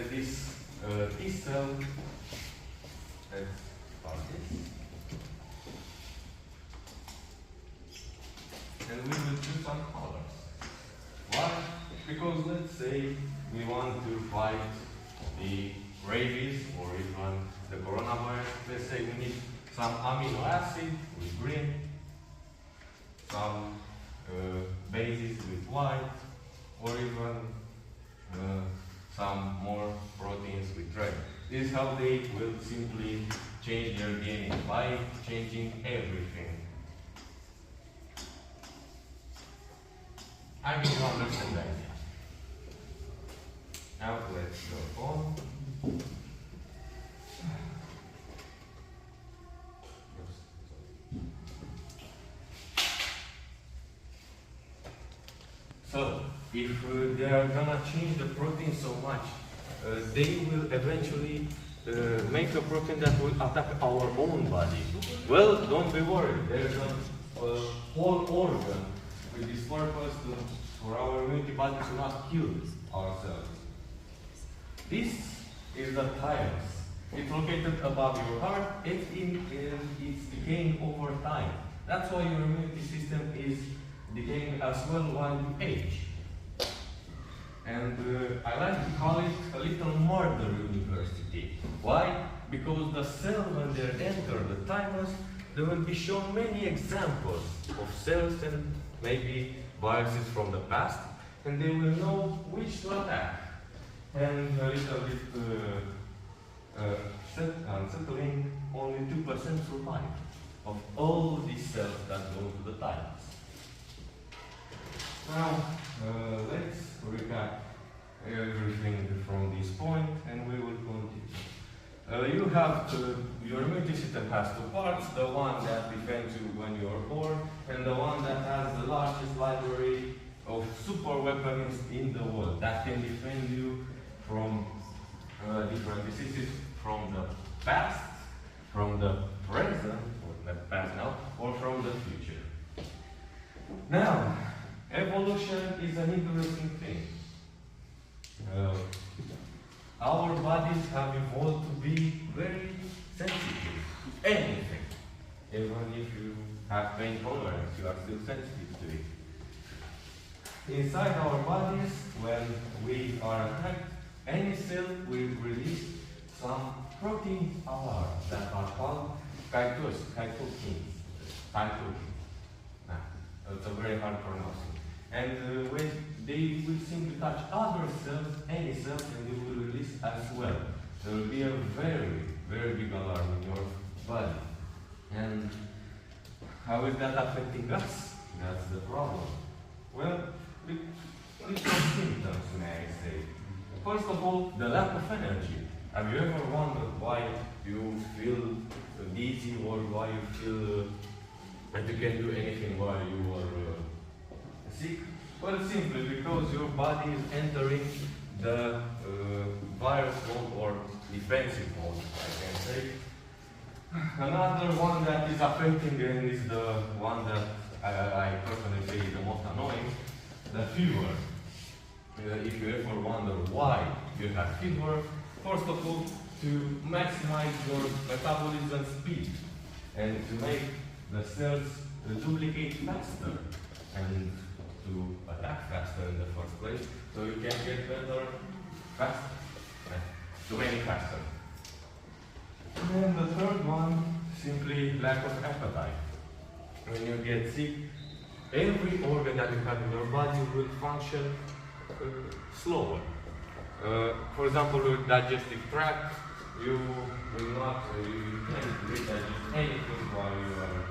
this T cell, let's start this, and we will choose some colors. Why? Because let's say we want to fight the rabies or even the coronavirus. Let's say we need some amino acid with green, some bases with white, or even some more proteins with red. This is how they will simply change their DNA, by changing everything. I mean, you understand the idea. Now let's go on. So, if they are gonna change the protein so much, they will eventually make a protein that will attack our own body. Well, don't be worried. There's a whole organ with this purpose for our immunity body to not kill ourselves. This is the thymus. It's located above your heart. It's decaying over time. That's why your immunity system is decaying as well while you age. And I like to call it a little murder university. Why? Because the cell, when they enter the thymus, there will be shown many examples of cells and maybe viruses from the past, and they will know which to attack. And a little bit unsettling, only 2% survive of all these cells that go to the thymus. Now, let's recap everything from this point, and we will continue. You have your immunity system has two parts: the one that defends you when you are born, and the one that has the largest library of super weapons in the world that can defend you from different diseases from the past, from the present, or the past now, or from the future. Now, evolution is an interesting thing. Our bodies have evolved to be very sensitive to anything. Even if you have pain tolerance, you are still sensitive to it. Inside our bodies, when we are attacked, any cell will release some protein alarms that are called cytokines. It's a very hard pronouncing. And when they will seem to touch other cells, any cells, and they will release as well. There will be a very, very big alarm in your body. And how is that affecting us? That's the problem. Well, little symptoms, may I say. First of all, the lack of energy. Have you ever wondered why you feel dizzy or why you feel that you can't do anything while you are sick? Well, simply because your body is entering the virus mode or defensive mode, I can say. Another one that is affecting and is the one that I personally say is the most annoying, the fever. If you ever wonder why you have fever, first of all, to maximize your metabolism speed and to make the cells duplicate faster and to attack faster in the first place, so you can get better faster, to make it faster. And then the third one, simply lack of appetite. When you get sick, every organ that you have in your body will function slower. For example, with digestive tract, you can't digest anything while you are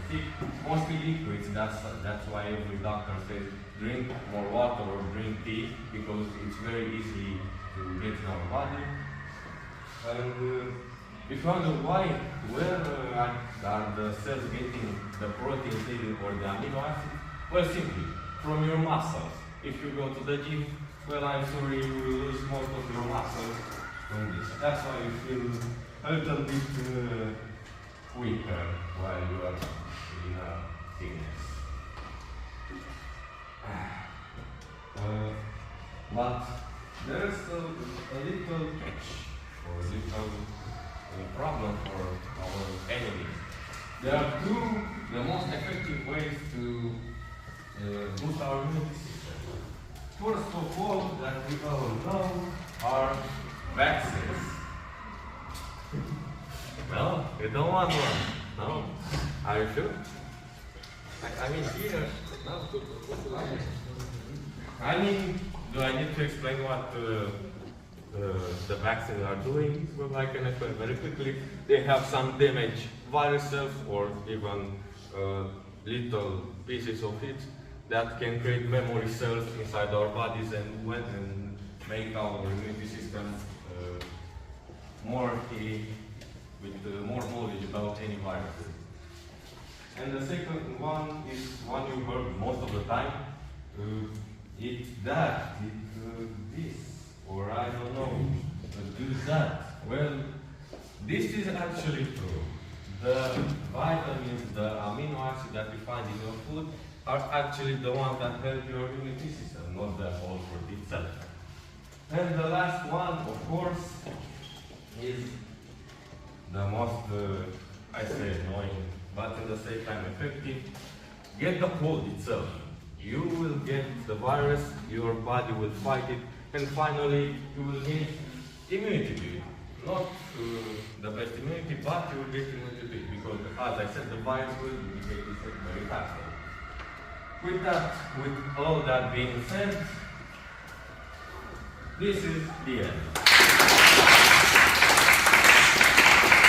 sick. Mostly liquids. That's why every doctor says drink more water or drink tea, because it's very easy to get in our body. And if you wonder where are the cells getting the protein or the amino acid? Well, simply from your muscles. If you go to the gym, well, I'm sorry, you will lose most of your muscles from this. That's why you feel a little bit weaker while you are in sickness. But There's a little catch, or a little problem for our enemies. There are the most effective ways to boost our immunity system. First of all, that we all know, are vaccines. No, you don't want one. No, are you sure? I mean, here. No. I mean, do I need to explain what the vaccines are doing? Well, I can explain very quickly. They have some damaged viruses or even little pieces of it that can create memory cells inside our bodies and make our immunity system more with more knowledge about any viruses. And the second one is one you heard most of the time. It's that, this, or I don't know, do that. Well, this is actually true. The vitamins, the amino acids that you find in your food are actually the ones that help your immunity system, not the whole food itself. And the last one, of course, is the most, I say annoying, but at the same time effective. Get the cold itself. You will get the virus, your body will fight it, and finally you will gain immunity to it. Not the best immunity, but you will get immunity to it, because as I said, the virus will duplicate itself very fast. With all that being said, this is the end.